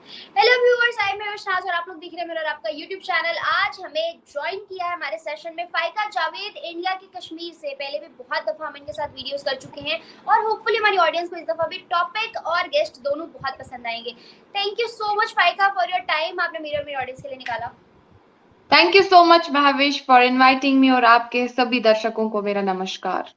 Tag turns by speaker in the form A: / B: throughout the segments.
A: Hello viewers, आई मैं शाज और आप लोग देख रहे हैं मेरा और आपका यूट्यूब चैनल। आज हमें ज्वाइन किया है हमारे सेशन में फाइका जावेद, इंडिया के कश्मीर से। पहले भी बहुत दफा हम इनके साथ वीडियोस कर चुके हैं और होपफुली हमारी ऑडियंस को इस दफा भी टॉपिक और गेस्ट दोनों बहुत पसंद आएंगे। Thank you so much Faika for your time, आपने मेरी ऑडियंस के लिए निकाला।
B: Thank you so much Mahavish for inviting me और आपके सभी दर्शकों को मेरा नमस्कार।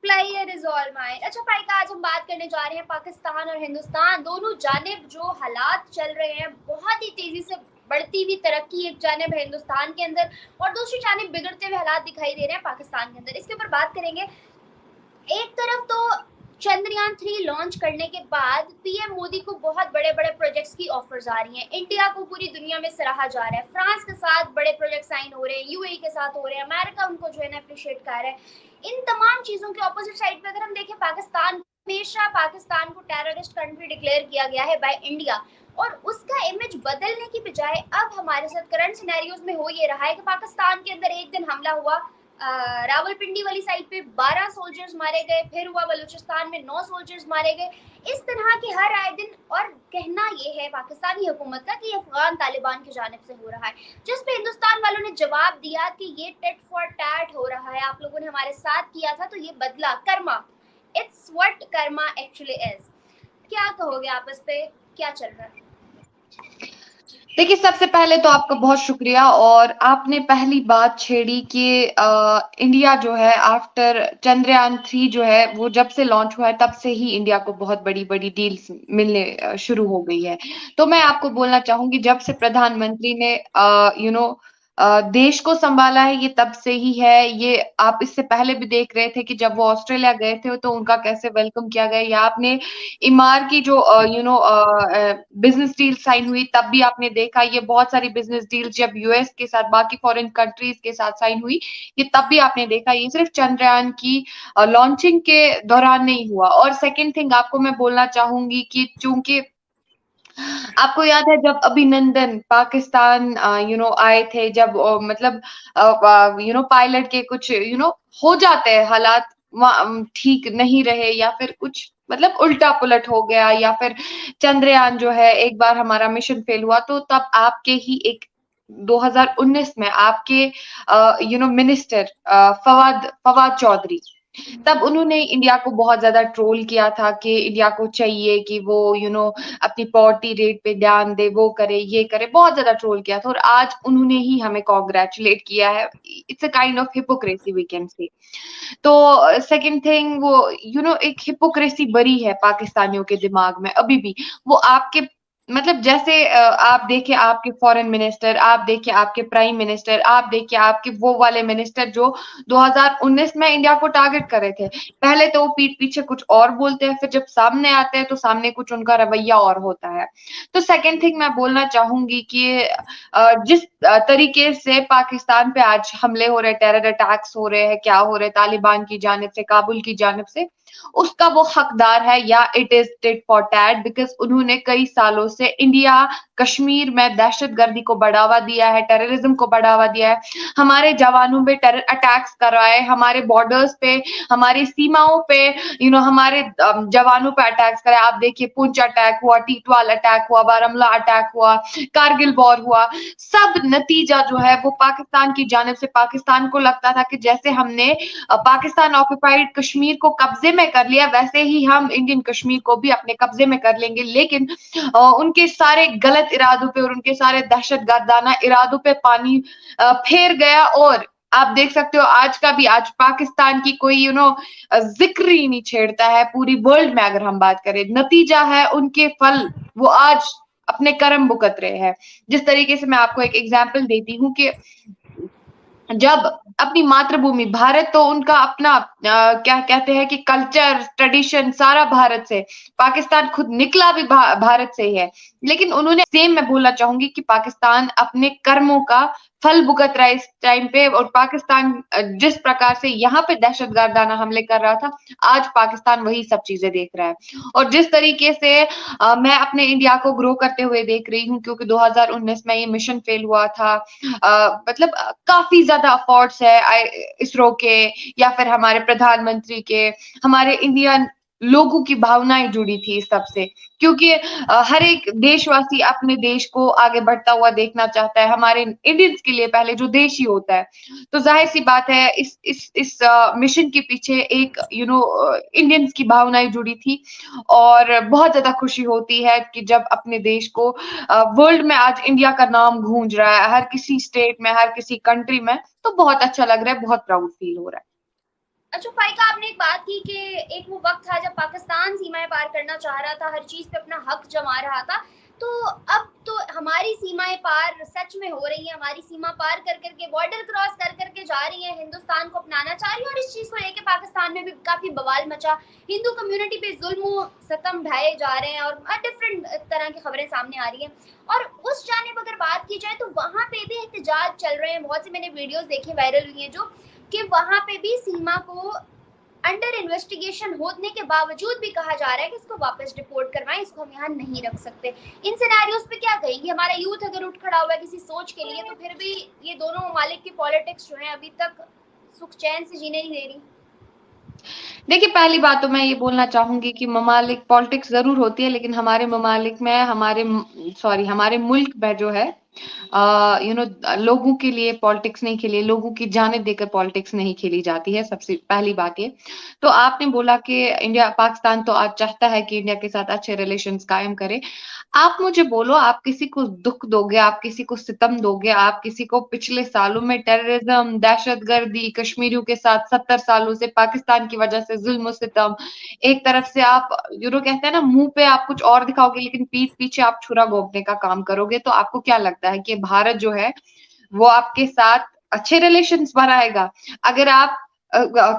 A: Player is all mine. अच्छा फाइका, आज हम बात करने जा रहे हैं पाकिस्तान और हिंदुस्तान दोनों जानिब जो हालात चल रहे हैं, बहुत ही तेजी से बढ़ती हुई तरक्की एक जानिब है हिंदुस्तान के अंदर और दूसरी जानिब बिगड़ते हुए हालात दिखाई दे रहे हैं पाकिस्तान के अंदर। इसके ऊपर बात करेंगे। एक तरफ तो चंद्रयान 3 लॉन्च करने के बाद पीएम मोदी को बहुत बड़े बड़े प्रोजेक्ट्स की ऑफर्स आ रही हैं। इंडिया को पूरी दुनिया में सराहा जा रहा है, फ्रांस के साथ बड़े प्रोजेक्ट साइन हो रहे हैं, यूएई के साथ हो रहे हैं, अमेरिका उनको जो है ना अप्रिशिएट कर रहा है। इन तमाम चीजों के ऑपोजिट साइड पे अगर हम देखें, पाकिस्तान, हमेशा पाकिस्तान को टेररिस्ट कंट्री डिक्लेयर किया गया है बाय इंडिया और उसका इमेज बदलने की बजाय अब हमारे साथ करंट सिनेरियोज में हो ये रहा है कि पाकिस्तान के अंदर एक दिन हमला हुआ, रावलपिंडी वाली साइड पे 12 सोल्जर्स मारे गए, फिर हुआ बलूचिस्तान में 9 सोल्जर्स मारे गए। इस तरह के हर आए दिन, और कहना ये है पाकिस्तानी हुकूमत का कि अफगान तालिबान की जानिब से हो रहा है, जिस पे हिंदुस्तान वालों ने जवाब दिया कि ये टेट फॉर टैट हो रहा है, आप लोगों ने हमारे साथ किया था तो ये बदला, Karma, it's what Karma actually is. क्या कहोगे आप इस पे, क्या चल रहा है?
B: देखिए, सबसे पहले तो आपका बहुत शुक्रिया और आपने पहली बात छेड़ी कि इंडिया जो है आफ्टर चंद्रयान 3 जो है वो जब से लॉन्च हुआ है तब से ही इंडिया को बहुत बड़ी बड़ी डील्स मिलने शुरू हो गई है। तो मैं आपको बोलना चाहूंगी, जब से प्रधानमंत्री ने देश को संभाला है ये तब से ही है। ये आप इससे पहले भी देख रहे थे कि जब वो ऑस्ट्रेलिया गए थे तो उनका कैसे वेलकम किया गया, या आपने इमार की जो बिजनेस डील साइन हुई तब भी आपने देखा। ये बहुत सारी बिजनेस डील जब यूएस के साथ, बाकी फॉरेन कंट्रीज के साथ साइन हुई, ये तब भी आपने देखा। ये सिर्फ चंद्रयान की लॉन्चिंग के दौरान नहीं हुआ। और सेकेंड थिंग आपको मैं बोलना चाहूंगी कि चूंकि आपको याद है जब अभिनंदन पाकिस्तान आए थे, जब मतलब पायलट के कुछ हो जाते हैं हालात, ठीक नहीं रहे या फिर कुछ मतलब उल्टा पुलट हो गया, या फिर चंद्रयान जो है एक बार हमारा मिशन फेल हुआ, तो तब आपके ही एक 2019 में आपके मिनिस्टर फवाद फवाद चौधरी, तब उन्होंने इंडिया को बहुत ज्यादा ट्रोल किया था कि इंडिया को चाहिए कि वो अपनी पॉवर्टी रेट पे ध्यान दे, वो करे ये करे, बहुत ज्यादा ट्रोल किया था। और आज उन्होंने ही हमें कॉन्ग्रेचुलेट किया है। It's a kind of hypocrisy we can say. तो सेकंड थिंग, वो एक हिपोक्रेसी बरी है पाकिस्तानियों के दिमाग में अभी भी। वो आपके मतलब जैसे आप देखिए आपके फॉरेन मिनिस्टर, आप देखिए आपके प्राइम मिनिस्टर, आप देखिए आपके वो वाले मिनिस्टर जो 2019 में इंडिया को टारगेट कर रहे थे, पहले तो वो पीठ पीछे कुछ और बोलते हैं, फिर जब सामने आते हैं तो सामने कुछ उनका रवैया और होता है। तो सेकंड थिंग मैं बोलना चाहूंगी कि जिस तरीके से पाकिस्तान पे आज हमले हो रहे, टेरर अटैक्स हो रहे हैं, क्या हो रहे तालिबान की जानिब से, काबुल की जानिब से, उसका वो हकदार है, या it is tit for tat, because उन्होंने कई सालों से इंडिया कश्मीर में दहशतगर्दी को बढ़ावा दिया है, टेररिज्म को बढ़ावा दिया है, हमारे जवानों पे टेरर अटैक्स कराए, हमारे बॉर्डर्स पे, हमारी सीमाओं पे हमारे जवानों पे अटैक्स कराए। आप देखिए पुंछ अटैक हुआ, टीटवाल अटैक हुआ, बारामूला अटैक हुआ, कारगिल वॉर हुआ। सब नतीजा जो है वो पाकिस्तान की जानिब से, पाकिस्तान को लगता था कि जैसे हमने पाकिस्तान ऑक्युपाइड कश्मीर को कब्जे में कर लिया वैसे ही हम इंडियन कश्मीर को भी अपने कब्जे में कर लेंगे। लेकिन उनके सारे गलत इरादों पे और उनके सारे दहशतगर्दाना इरादों पे पानी फेर गया। और आप देख सकते हो आज का भी, आज पाकिस्तान की कोई जिक्र ही नहीं छेड़ता है पूरी वर्ल्ड में। अगर हम बात करें, नतीजा है उनके फल वो आज अपने कर्म भुगत रहे हैं। जिस तरीके से मैं आपको एक एग्जाम्पल देती हूँ कि जब अपनी मातृभूमि भारत, तो उनका अपना क्या कहते हैं कि कल्चर ट्रेडिशन सारा भारत से, पाकिस्तान खुद निकला भी भारत से ही है, लेकिन उन्होंने सेम, मैं बोलना चाहूंगी कि पाकिस्तान अपने कर्मों का फल भुगत रहा है इस टाइम पे। और पाकिस्तान जिस प्रकार से यहाँ पे दहशतगर्दाना हमले कर रहा था, आज पाकिस्तान वही सब चीजें देख रहा है। और जिस तरीके से मैं अपने इंडिया को ग्रो करते हुए देख रही हूँ, क्योंकि 2019 में ये मिशन फेल हुआ था, मतलब काफी ज्यादा अफोर्ट्स है इसरो के, या फिर हमारे प्रधानमंत्री के, हमारे इंडियन लोगों की भावनाएं जुड़ी थी इस सबसे, क्योंकि हर एक देशवासी अपने देश को आगे बढ़ता हुआ देखना चाहता है। हमारे इंडियंस के लिए पहले जो देश ही होता है, तो जाहिर सी बात है इस मिशन के पीछे एक इंडियंस की भावनाएं जुड़ी थी। और बहुत ज्यादा खुशी होती है कि जब अपने देश को वर्ल्ड में आज इंडिया का नाम गूंज रहा है, हर किसी स्टेट में, हर किसी कंट्री में, तो बहुत अच्छा लग रहा है, बहुत प्राउड फील हो रहा है।
A: अच्छा फाइका, आपने एक बात की कि एक वो वक्त था जब पाकिस्तान सीमाएं पार करना चाह रहा था, हर चीज पे अपना हक जमा रहा था, तो अब तो हमारी सीमाएं पार सच में हो रही है, हमारी सीमा पार कर करके, बॉर्डर क्रॉस कर करके जा रही है, हिंदुस्तान को अपनाना चाह रही है। और इस चीज को लेके पाकिस्तान में भी काफी बवाल मचा, हिंदू कम्युनिटी पे जुल्म सतम ढाए जा रहे हैं और डिफरेंट तरह की खबरें सामने आ रही हैं। और उस जानिब अगर बात की जाए तो वहां पे भी एहतजाज चल रहे हैं, बहुत सी मैंने वीडियोस देखी वायरल हुई हैं जो कि वहां पे भी सीमा को अंडर इन्वेस्टिगेशन होने के बावजूद भी कहा जा रहा है कि इसको वापस डिपोर्ट करवाएं, इसको हम यहाँ नहीं रख सकते। इन सिनेरियोस पे क्या कहेंगे? हमारा यूथ अगर उठ खड़ा हुआ है किसी सोच के लिए, तो फिर भी ये दोनों ममालिक की पॉलिटिक्स जो है अभी तक सुख चैन से जीने नहीं दे रही।
B: देखिए, पहली बात तो मैं ये बोलना चाहूंगी कि ममालिक पॉलिटिक्स जरूर होती है, लेकिन हमारे ममालिक में, हमारे मुल्क में जो है लोगों के लिए पॉलिटिक्स नहीं खेली, लोगों की जानें देकर पॉलिटिक्स नहीं खेली जाती है। सबसे पहली बात ये। तो आपने बोला कि इंडिया पाकिस्तान तो आज चाहता है कि इंडिया के साथ अच्छे रिलेशंस कायम करे। आप मुझे बोलो, आप किसी को दुख दोगे, आप किसी को सितम दोगे, आप किसी को पिछले सालों में टेररिज्म, दहशतगर्दी, कश्मीरियों के साथ 70 सालों से पाकिस्तान की वजह से जुल्म सितम, एक तरफ से आप कहते हैं ना, मुंह पे आप कुछ और दिखाओगे लेकिन पीठ पीछे आप छुरा घोंपने का काम करोगे, तो आपको क्या लगता है कि भारत जो है वो आपके साथ अच्छे रिलेशंस बनाएगा? अगर आप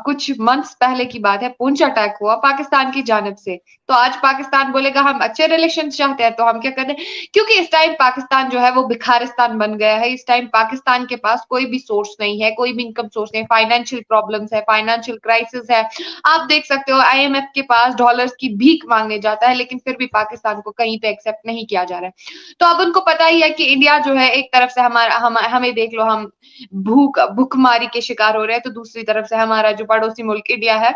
B: कुछ मंथ्स पहले की बात है, पुंछ अटैक हुआ पाकिस्तान की जानिब से, तो आज पाकिस्तान बोलेगा हम अच्छे रिलेशन चाहते हैं, तो हम क्या करते हैं? क्योंकि इस टाइम पाकिस्तान जो है वो भिखारिस्तान बन गया है। इस टाइम पाकिस्तान के पास कोई भी सोर्स नहीं है, कोई भी इनकम सोर्स नहीं, फाइनेंशियल प्रॉब्लम्स है, फाइनेंशियल क्राइसिस है। आप देख सकते हो IMF के पास डॉलर्स की भीख मांगने जाता है, लेकिन फिर भी पाकिस्तान को कहीं पे एक्सेप्ट नहीं किया जा रहा है। तो अब उनको पता ही है कि इंडिया जो है, एक तरफ से हमें देख लो, हम भूखमारी के शिकार हो रहे हैं, तो दूसरी तरफ से हमारा जो पड़ोसी मुल्क इंडिया है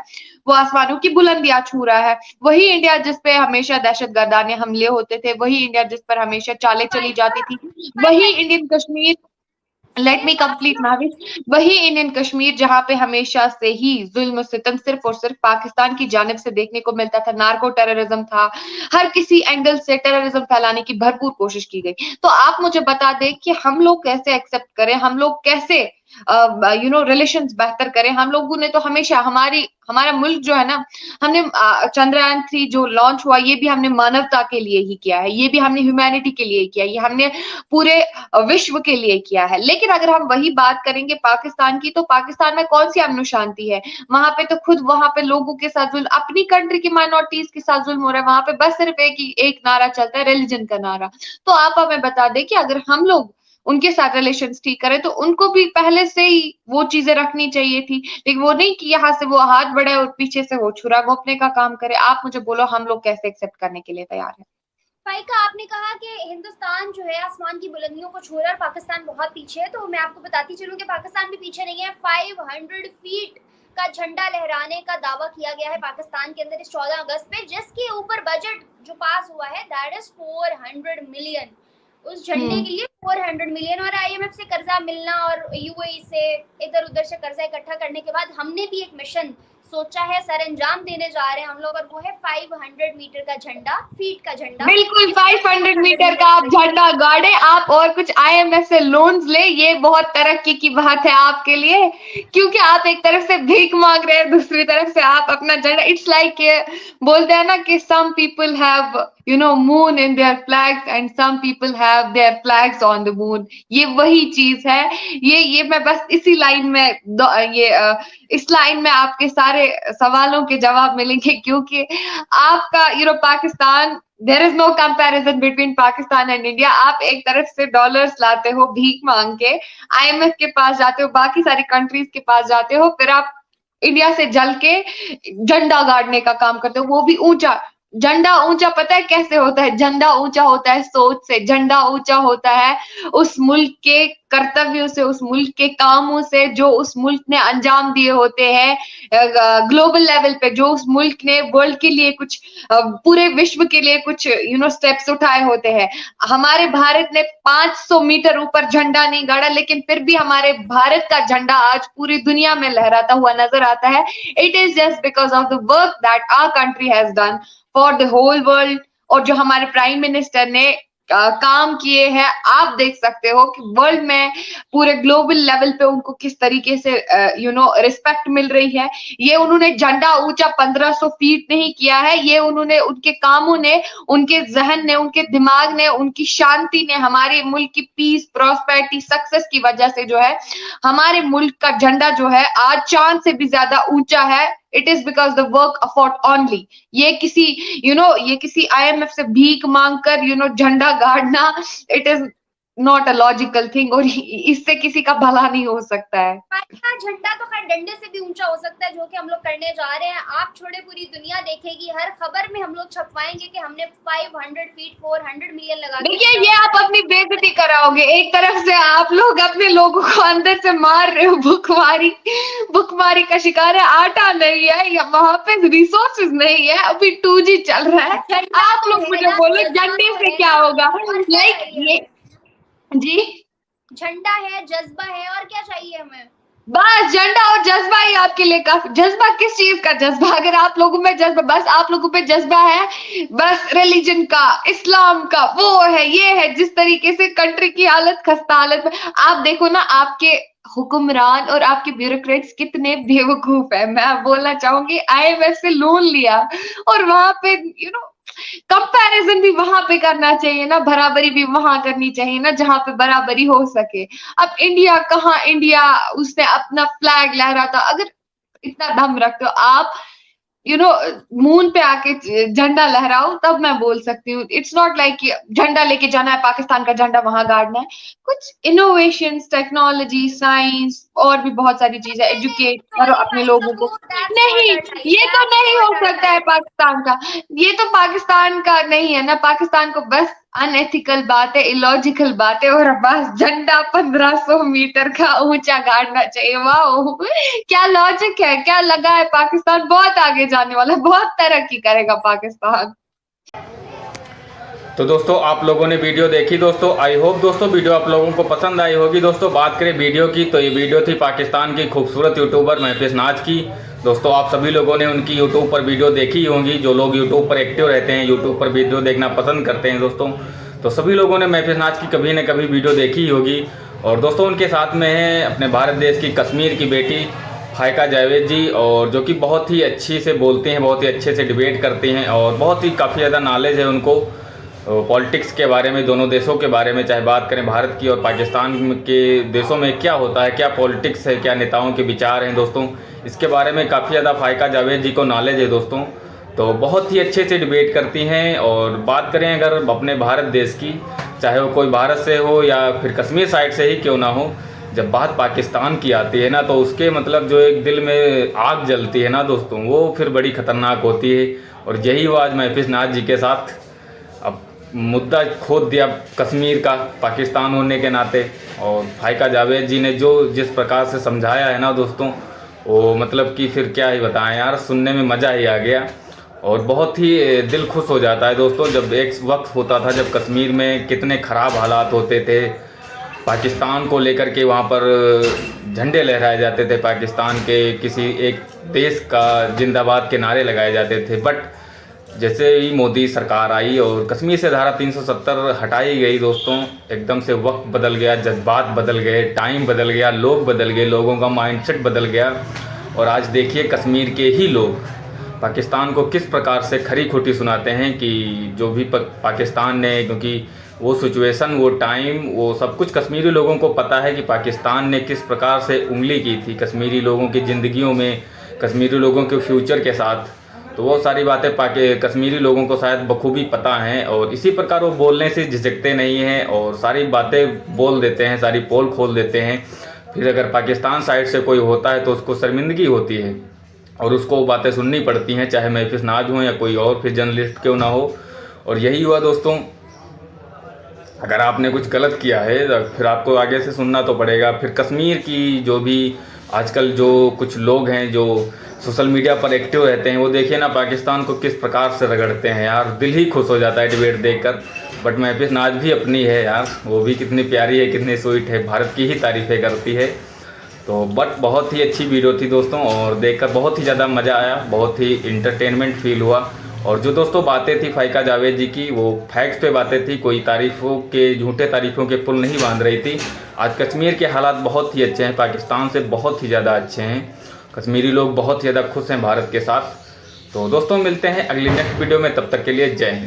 B: वो आसमानों की बुलंदियां छू रहा है। वही इंडिया जिस पे हमेशा दहशतगर्दाने हमले होते थे, वही इंडिया जिस पर हमेशा चालें चली जाती थी, वही Indian Kashmir, let me complete Navish, वही इंडियन कश्मीर जहां पे हमेशा से ही जुल्म सितम सिर्फ और सिर्फ पाकिस्तान की जानिब से देखने को मिलता था। नार्को टेररिज्म था, हर किसी एंगल से टेररिज्म फैलाने की भरपूर कोशिश की गई। तो आप मुझे बता दें कि हम लोग कैसे एक्सेप्ट करें, हम लोग कैसे रिलेशंस बेहतर करें? हम लोगों ने तो हमेशा हमारा मुल्क जो है ना, हमने चंद्रयान 3 जो लॉन्च हुआ, ये भी हमने मानवता के लिए ही किया है, ये भी हमने ह्यूमैनिटी के लिए किया है, ये हमने पूरे विश्व के लिए किया है। लेकिन अगर हम वही बात करेंगे पाकिस्तान की, तो पाकिस्तान में कौन सी अमन शांति है? वहां पे तो खुद वहां पे लोगों के साथ जुल्म, अपनी कंट्री की माइनॉरिटीज के साथ जुल्म हो रहा है। वहां पे बस सिर्फ एक नारा चलता है, रिलीजन का नारा। तो आप हमें बता दें कि अगर हम लोग उनके साथ रिलेशन ठीक करें, तो उनको भी पहले से ही वो चीजें रखनी चाहिए थी, लेकिन वो नहीं कि यहाँ से वो हाथ बढ़ाए और पीछे से वो छुरा घोंपने का काम करे। आप मुझे बोलो, हम लोग कैसे एक्सेप्ट करने के लिए तैयार है?
A: फाइका, आपने कहा कि हिंदुस्तान जो है आसमान की बुलंदियों को छू रहा है और पाकिस्तान बहुत पीछे है, तो मैं आपको बताती चलूं कि पाकिस्तान भी पीछे नहीं है। 500 फीट का झंडा लहराने का दावा किया गया है पाकिस्तान के अंदर इस 14 अगस्त पे, जिसके ऊपर बजट जो पास हुआ है दैट इज 400 मिलियन। उस झंडे के लिए 400 मिलियन, और IMF से कर्जा मिलना और UAE से इधर उधर से कर्जा इकट्ठा करने के बाद हमने भी एक मिशन सोचा है, सर अंजाम देने जा रहे हैं हम लोग, और वो है 500 मीटर का झंडा, फीट का झंडा।
B: बिल्कुल 500 मीटर का आप झंडा गाड़े आप, और कुछ IMF से लोन्स ले, ये बहुत तरक्की की बात है आपके लिए, क्योंकि आप एक तरफ से भीख मांग रहे हैं, दूसरी तरफ से आप अपना झंडा, इट्स लाइक बोलते हैं ना कि some people have moon in their flags and some people have their flags on the moon. ये वही चीज है। ये मैं बस इसी लाइन में इस लाइन में आपके सारे सवालों के जवाब मिलेंगे, क्योंकि आपका Pakistan, there is no comparison between Pakistan and India. आप एक तरफ से डॉलर्स लाते हो भीख मांग के, IMF के पास जाते हो, बाकी सारी कंट्रीज के पास जाते हो, फिर आप इंडिया से जल के झंडा गाड़ने का काम करते हो, वो भी ऊंचा झंडा। ऊंचा पता है कैसे होता है? झंडा ऊंचा होता है सोच से, झंडा ऊंचा होता है उस मुल्क के कर्तव्यों से, उस मुल्क के कामों से जो उस मुल्क ने अंजाम दिए होते हैं ग्लोबल लेवल पे, जो उस मुल्क ने वर्ल्ड के लिए कुछ पूरे विश्व के लिए कुछ स्टेप्स उठाए होते हैं। हमारे भारत ने 500 मीटर ऊपर झंडा नहीं गाड़ा, लेकिन फिर भी हमारे भारत का झंडा आज पूरी दुनिया में लहराता हुआ नजर आता है। It is just because of the work that our country has done for the whole world. और जो हमारे प्राइम मिनिस्टर ने काम किए हैं, आप देख सकते हो कि वर्ल्ड में पूरे ग्लोबल लेवल पे उनको किस तरीके से रिस्पेक्ट मिल रही है। ये उन्होंने झंडा ऊंचा 1500 फीट नहीं किया है, ये उन्होंने उनके कामों ने, उनके जहन ने, उनके दिमाग ने, उनकी शांति ने, हमारे मुल्क की पीस, प्रॉस्पेरिटी, सक्सेस की वजह से जो है हमारे मुल्क का झंडा जो है आज चांद से भी ज्यादा ऊंचा है। It is because the work afford only. ये किसी ये किसी IMF से भीख मांगकर झंडा गाड़ना, it is not a logical thing, और इससे किसी का भला नहीं हो सकता है।
A: झंडा तो खैर डंडे से भी ऊंचा हो सकता है, जो कि हम लोग करने जा रहे हैं। आप छोड़े, पूरी दुनिया देखेगी, हर खबर में हम लोग छपवाएंगे कि हमने 500 फीट 400 मिलियन लगा।
B: देखिए, ये आप अपनी बेइज्जती कराओगे। एक तरफ से आप लोग अपने लोगों को अंदर से मार रहे हो, भुखमारी का शिकार है, आटा नहीं है या वहां पे रिसोर्सेज नहीं है, अभी 2G चल रहा है। आप लोग मुझे बोलो झंडे से क्या होगा? लाइक ये जी,
A: झंडा है, जज्बा है, और क्या चाहिए हमें?
B: बस झंडा और जज्बा ही आपके लिए काफी। जज्बा किस चीज का जज्बा? अगर आप लोगों में जज्बा, बस आप लोगों पे जज्बा है बस रिलीजन का, इस्लाम का, वो है, ये है। जिस तरीके से कंट्री की हालत खस्ता हालत में, आप देखो ना, आपके हुक्मरान और आपके ब्यूरोक्रेट्स कितने बेवकूफ है। मैं बोलना चाहूंगी, IMF से लोन लिया और वहां पे कंपैरिजन भी वहां पे करना चाहिए ना, बराबरी भी वहां करनी चाहिए ना जहां पे बराबरी हो सके। अब इंडिया कहाँ, इंडिया उसने अपना फ्लैग लहराता। अगर इतना दम रखते हो आप, मून पे आके झंडा लहराओ, तब मैं बोल सकती हूँ। इट्स नॉट लाइक कि झंडा लेके जाना है, पाकिस्तान का झंडा वहां गाड़ना है। कुछ इनोवेशंस, टेक्नोलॉजी, साइंस और भी बहुत सारी चीजें, एजुकेट करो अपने लोगों को। नहीं, ये तो नहीं हो सकता है पाकिस्तान का, ये तो पाकिस्तान का नहीं है ना। पाकिस्तान को बस अनएथिकल बात है, इलॉजिकल बात है, और बस झंडा 1500 मीटर का ऊंचा गाड़ना चाहिए। वाह, क्या लॉजिक है, क्या लगा है। पाकिस्तान बहुत आगे जाने वाला, बहुत तरक्की करेगा पाकिस्तान।
C: तो दोस्तों, आप लोगों ने वीडियो देखी दोस्तों। आई होप दोस्तों वीडियो आप लोगों को पसंद आई होगी। दोस्तों, बात करें वीडियो की, तो ये वीडियो थी पाकिस्तान की खूबसूरत यूट्यूबर महफिज नाज की। दोस्तों, आप सभी लोगों ने उनकी यूट्यूब पर वीडियो देखी होंगी। जो लोग यूट्यूब पर एक्टिव रहते हैं, यूट्यूब पर वीडियो देखना पसंद करते हैं दोस्तों, तो सभी लोगों ने महफिज नाज की कभी न कभी वीडियो देखी ही होगी। और दोस्तों, उनके साथ में है अपने भारत देश की कश्मीर की बेटी फाइका जावेद जी, और जो कि बहुत ही अच्छी से बोलते हैं, बहुत ही अच्छे से डिबेट करते हैं, और बहुत ही काफ़ी ज़्यादा नॉलेज है उनको पॉलिटिक्स के बारे में, दोनों देशों के बारे में। चाहे बात करें भारत की और पाकिस्तान के देशों में क्या होता है, क्या पॉलिटिक्स है, क्या नेताओं के विचार हैं दोस्तों, इसके बारे में काफ़ी ज़्यादा फाइका जावेद जी को नॉलेज है दोस्तों। तो बहुत ही अच्छे से डिबेट करती हैं। और बात करें अगर अपने भारत देश की, चाहे वो कोई भारत से हो या फिर कश्मीर साइड से ही क्यों ना हो, जब बात पाकिस्तान की आती है ना, तो उसके मतलब जो एक दिल में आग जलती है ना दोस्तों, वो फिर बड़ी ख़तरनाक होती है। और यही वो आज महफिज नाज जी के साथ अब मुद्दा खोद दिया कश्मीर का, पाकिस्तान होने के नाते। और फाइका जावेद जी ने जो जिस प्रकार से समझाया है ना दोस्तों, वो मतलब कि फिर क्या ही बताएं यार, सुनने में मज़ा ही आ गया। और बहुत ही दिल खुश हो जाता है दोस्तों, जब एक वक्त होता था जब कश्मीर में कितने ख़राब हालात होते थे, पाकिस्तान को लेकर के वहाँ पर झंडे लहराए जाते थे, पाकिस्तान के किसी एक देश का जिंदाबाद के नारे लगाए जाते थे। बट जैसे ही मोदी सरकार आई और कश्मीर से धारा 370 हटाई गई दोस्तों, एकदम से वक्त बदल गया, जज्बात बदल गए, टाइम बदल गया, लोग बदल गए, लोगों का माइंडसेट बदल गया। और आज देखिए कश्मीर के ही लोग पाकिस्तान को किस प्रकार से खरी खोटी सुनाते हैं कि जो भी पाकिस्तान ने, क्योंकि वो सिचुएशन, वो टाइम, वो सब कुछ कश्मीरी लोगों को पता है कि पाकिस्तान ने किस प्रकार से उंगली की थी कश्मीरी लोगों की ज़िंदगियों में, कश्मीरी लोगों के फ्यूचर के साथ। तो वो सारी बातें कश्मीरी लोगों को शायद बखूबी पता हैं, और इसी प्रकार वो बोलने से झिझकते नहीं हैं और सारी बातें बोल देते हैं, सारी पोल खोल देते हैं। फिर अगर पाकिस्तान साइड से कोई होता है तो उसको शर्मिंदगी होती है और उसको वो बातें सुननी पड़ती हैं, चाहे महफिज नाज हो या कोई और फिर जर्नलिस्ट क्यों ना हो। और यही हुआ दोस्तों, अगर आपने कुछ गलत किया है तो फिर आपको आगे से सुनना तो पड़ेगा। फिर कश्मीर की जो भी आजकल जो कुछ लोग हैं जो सोशल मीडिया पर एक्टिव रहते हैं, वो देखिए ना पाकिस्तान को किस प्रकार से रगड़ते हैं यार, दिल ही खुश हो जाता है डिबेट देखकर। बट महफिज नाज भी अपनी है यार, वो भी कितनी प्यारी है, कितनी स्वीट है, भारत की ही तारीफ़ें करती है। तो बट बहुत ही अच्छी वीडियो थी दोस्तों, और देखकर बहुत ही ज़्यादा मज़ा आया, बहुत ही इंटरटेनमेंट फील हुआ। और जो दोस्तों बातें थी फ़ाइका जावेद जी की, वो फैक्ट्स पे बातें थी, कोई तारीफ़ों के झूठे तारीफ़ों के पुल नहीं बांध रही थी। आज कश्मीर के हालात बहुत ही अच्छे हैं, पाकिस्तान से बहुत ही ज़्यादा अच्छे हैं, कश्मीरी लोग बहुत ही ज़्यादा खुश हैं भारत के साथ। तो दोस्तों मिलते हैं अगली नेक्स्ट वीडियो में, तब तक के लिए जय हिंद।